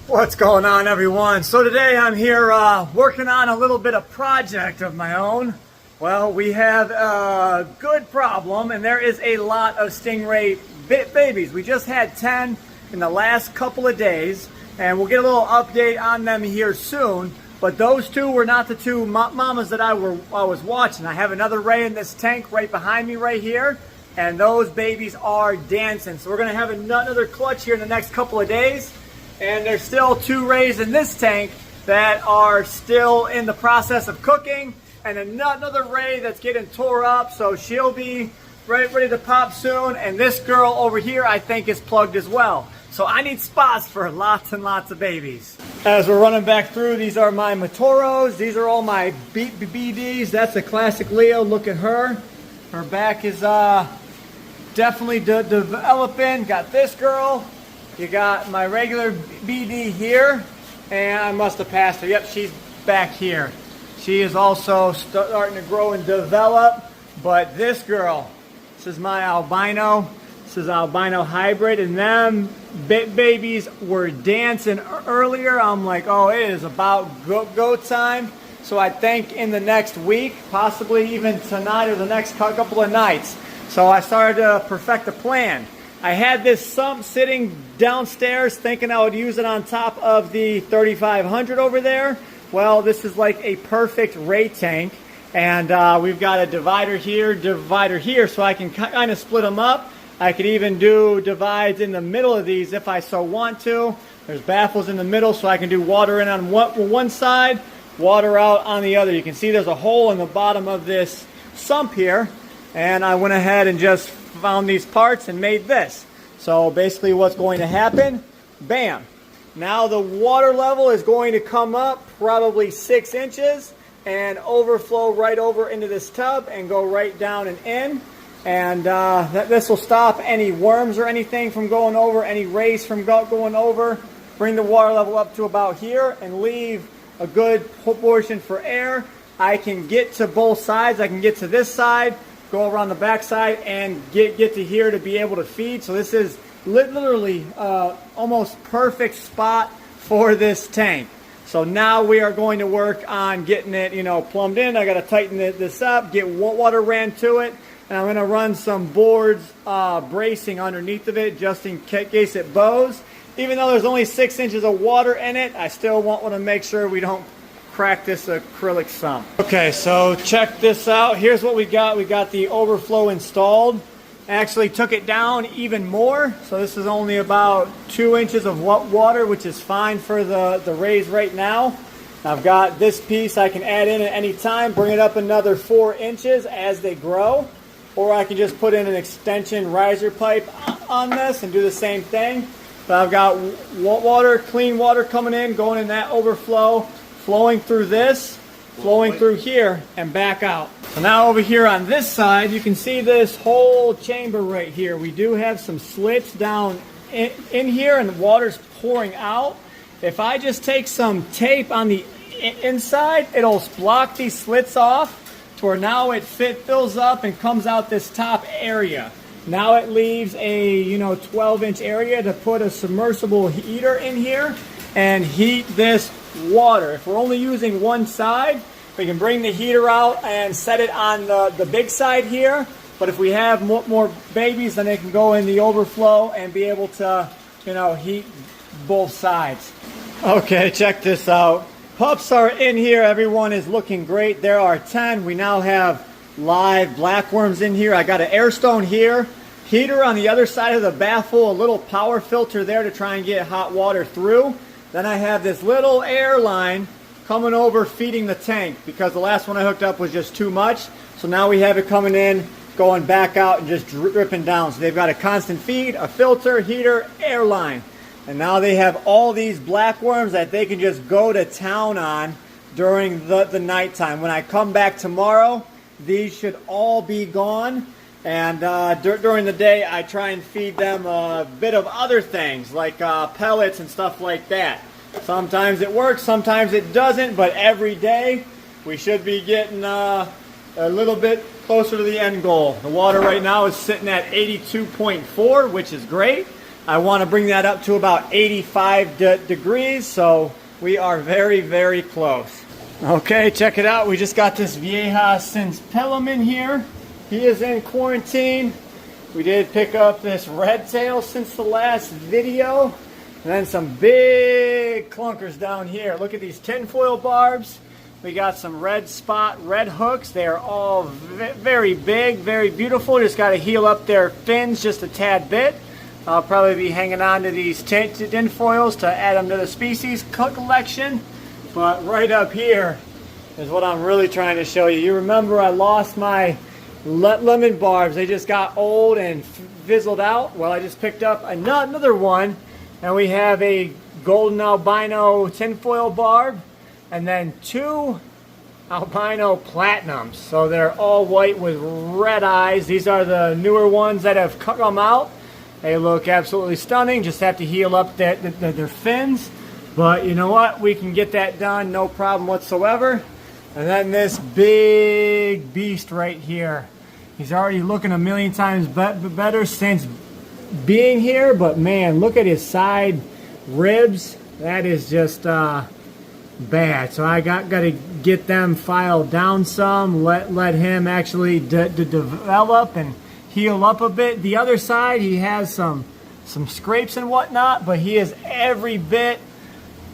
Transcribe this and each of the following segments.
What's going on, everyone? So today I'm here working on a little bit of project of my own. Well, we have a good problem, and there is a lot of stingray babies. We just had 10 in the last couple of days, and we'll get a little update on them here soon. But those two were not the two mamas that I was watching. I have another ray in this tank right behind me right here, and those babies are dancing. So we're going to have another clutch here in the next couple of days. And there's still 2 rays in this tank that are still in the process of cooking, and another ray that's getting tore up, so she'll be ready to pop soon. And this girl over here I think is plugged as well. So I need spots for lots and lots of babies. As we're running back through, these are my Matoros. These are all my BDs. That's a classic Leo. Look at her. Her back is definitely developing. Got this girl. You got my regular BD here, and I must have passed her. Yep, she's back here. She is also starting to grow and develop. But this girl, this is my albino. This is albino hybrid, and them babies were dancing earlier. I'm like, oh, it is about go time. So I think in the next week, possibly even tonight or the next couple of nights. So I started to perfect a plan. I had this sump sitting downstairs thinking I would use it on top of the 3500 over there. Well, this is like a perfect ray tank, and we've got a divider here, so I can kind of split them up. I could even do divides in the middle of these if I so want to. There's baffles in the middle, so I can do water in on one side, water out on the other. You can see there's a hole in the bottom of this sump here, and I went ahead and just found these parts and made this. So basically what's going to happen, bam. Now the water level is going to come up probably 6 inches and overflow right over into this tub and go right down and in. And this will stop any worms or anything from going over, any rays from going over. Bring the water level up to about here and leave a good portion for air. I can get to both sides. I can get to this side, go around the back side, and get to here to be able to feed. So this is literally almost perfect spot for this tank. So now we are going to work on getting it, plumbed in. I got to tighten this up, get water ran to it, and I'm going to run some boards bracing underneath of it just in case it bows. Even though there's only 6 inches of water in it, I still want to make sure we don't crack this acrylic sump. Okay, so check this out. Here's what we got. We got the overflow installed. Actually took it down even more. So this is only about 2 inches of water, which is fine for the rays right now. I've got this piece I can add in at any time, bring it up another 4 inches as they grow. Or I can just put in an extension riser pipe on this and do the same thing. But I've got water, clean water coming in, going in that overflow, flowing through this, flowing through here, and back out. So now over here on this side, you can see this whole chamber right here. We do have some slits down in here, and the water's pouring out. If I just take some tape on the inside, it'll block these slits off to where now it fills up and comes out this top area. Now it leaves a 12-inch area to put a submersible heater in here and heat this water. If we're only using one side, we can bring the heater out and set it on the big side here. But if we have more babies, then they can go in the overflow and be able to, heat both sides. Okay, check this out. Pups are in here. Everyone is looking great. There are 10. We now have live blackworms in here. I got an air stone here. Heater on the other side of the baffle. A little power filter there to try and get hot water through. Then I have this little air line coming over feeding the tank because the last one I hooked up was just too much. So now we have it coming in, going back out and just dripping down. So they've got a constant feed, a filter, heater, air line. And now they have all these blackworms that they can just go to town on during the nighttime. When I come back tomorrow, these should all be gone. And during the day, I try and feed them a bit of other things like pellets and stuff like that. Sometimes it works, sometimes it doesn't, but every day we should be getting a little bit closer to the end goal. The water right now is sitting at 82.4, which is great. I want to bring that up to about 85 degrees, so we are very, very close. Okay, check it out. We just got this Vieja Since Pelham in here. He is in quarantine. We did pick up this red tail since the last video. And then some big clunkers down here. Look at these tinfoil barbs. We got some red spot, red hooks. They are all very big, very beautiful. Just got to heal up their fins just a tad bit. I'll probably be hanging on to these tinfoils to add them to the species collection. But right up here is what I'm really trying to show you. You remember I lost my lemon barbs. They just got old and fizzled out. Well, I just picked up another one, and we have a golden albino tinfoil barb, and then 2 albino platinums. So they're all white with red eyes. These are the newer ones that have come out. They look absolutely stunning. Just have to heal up their fins. But you know what? We can get that done, no problem whatsoever. And then this big beast right here. He's already looking a million times better since being here. But man, look at his side ribs. That is just bad. So I got to get them filed down some. Let him actually develop and heal up a bit. The other side, he has some scrapes and whatnot, but he is every bit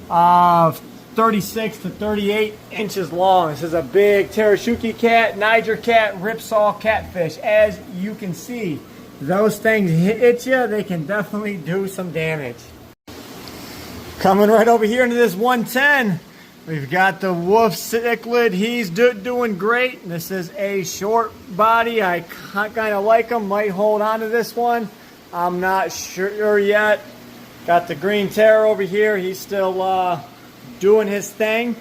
of 36 to 38 inches long. This is a big Tarashuki cat, Niger cat, Ripsaw catfish. As you can see, those things hit you, they can definitely do some damage. Coming right over here into this 110, we've got the wolf cichlid. He's doing great. This is a short body. I kind of like him. Might hold on to this one. I'm not sure yet. Got the green terror over here. He's still doing his thing.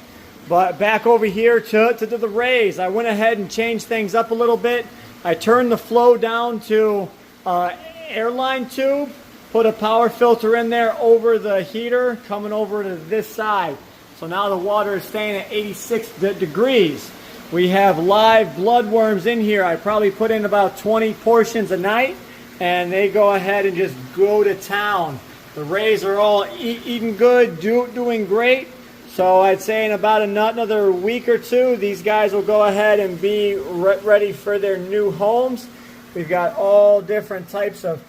But back over here to the rays, I went ahead and changed things up a little bit. I turned the flow down to airline tube. Put a power filter in there over the heater coming over to this side. So now the water is staying at 86 degrees. We have live bloodworms in here. I probably put in about 20 portions a night, and they go ahead and just go to town. The rays are all eating good, doing great. So I'd say in about another week or two, these guys will go ahead and be ready for their new homes. We've got all different types of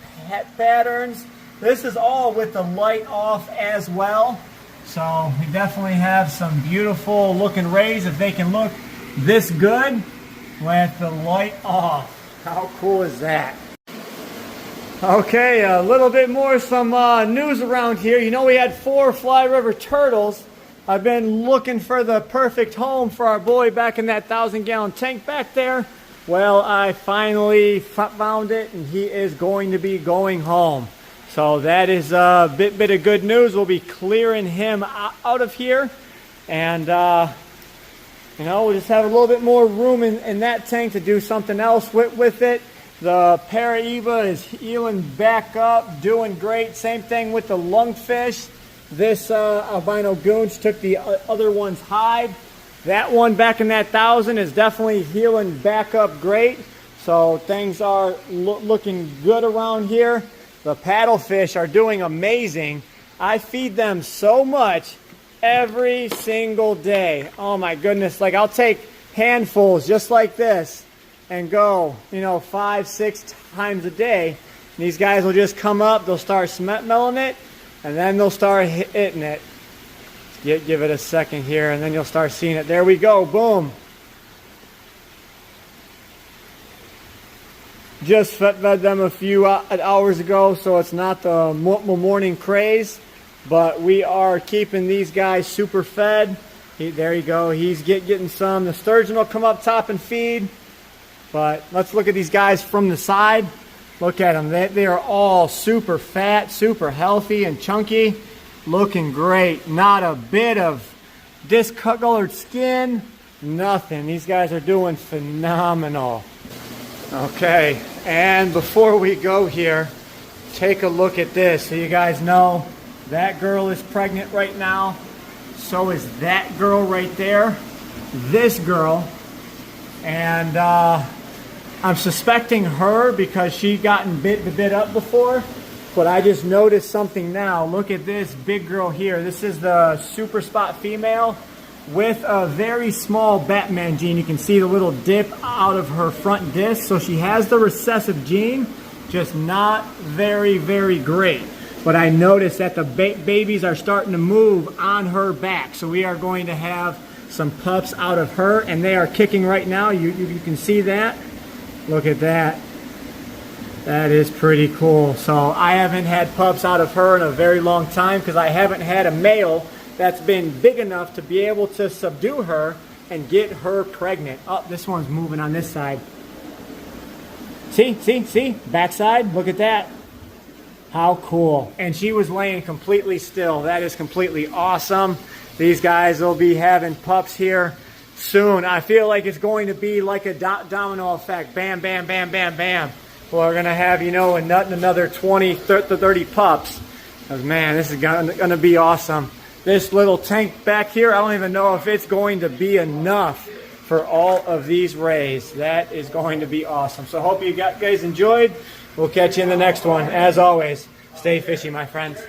patterns. This is all with the light off as well. So we definitely have some beautiful looking rays if they can look this good with the light off. How cool is that? Okay, a little bit more some news around here. You know, we had 4 Fly River turtles. I've been looking for the perfect home for our boy back in that 1,000-gallon tank back there. Well, I finally found it, and he is going to be going home. So that is a bit of good news. We'll be clearing him out of here. And, you know, we'll just have a little bit more room in that tank to do something else with it. The Paraiba is healing back up, doing great. Same thing with the lungfish. This albino goonch took the other one's hide. That one back in that 1,000 is definitely healing back up great. So things are looking good around here. The paddlefish are doing amazing. I feed them so much every single day. Oh my goodness. Like I'll take handfuls just like this and go, you know, 5-6 times a day. And these guys will just come up, they'll start smelling it, and then they'll start hitting it. Give it a second here, and then you'll start seeing it. There we go, boom. Just fed them a few hours ago, so it's not the morning craze, but we are keeping these guys super fed. There you go, he's getting some. The sturgeon will come up top and feed, but let's look at these guys from the side. Look at them. They are all super fat, super healthy and chunky. Looking great. Not a bit of discolored skin. Nothing. These guys are doing phenomenal. Okay, and before we go here, take a look at this. So you guys know that girl is pregnant right now. So is that girl right there. This girl. And I'm suspecting her because she gotten bit up before. But I just noticed something now. Look at this big girl here. This is the super spot female with a very small Batman gene. You can see the little dip out of her front disc. So she has the recessive gene, just not very, very great. But I noticed that the babies are starting to move on her back. So we are going to have some pups out of her, and they are kicking right now. You can see that. Look at that. That is pretty cool. So I haven't had pups out of her in a very long time because I haven't had a male that's been big enough to be able to subdue her and get her pregnant. Oh, this one's moving on this side. See? Backside, look at that. How cool. And she was laying completely still. That is completely awesome. These guys will be having pups here soon. I feel like it's going to be like a domino effect. Bam, bam, bam, bam, bam. We're going to have, another 20, 30 pups. Because, man, this is going to be awesome. This little tank back here, I don't even know if it's going to be enough for all of these rays. That is going to be awesome. So I hope you guys enjoyed. We'll catch you in the next one. As always, stay fishy, my friends.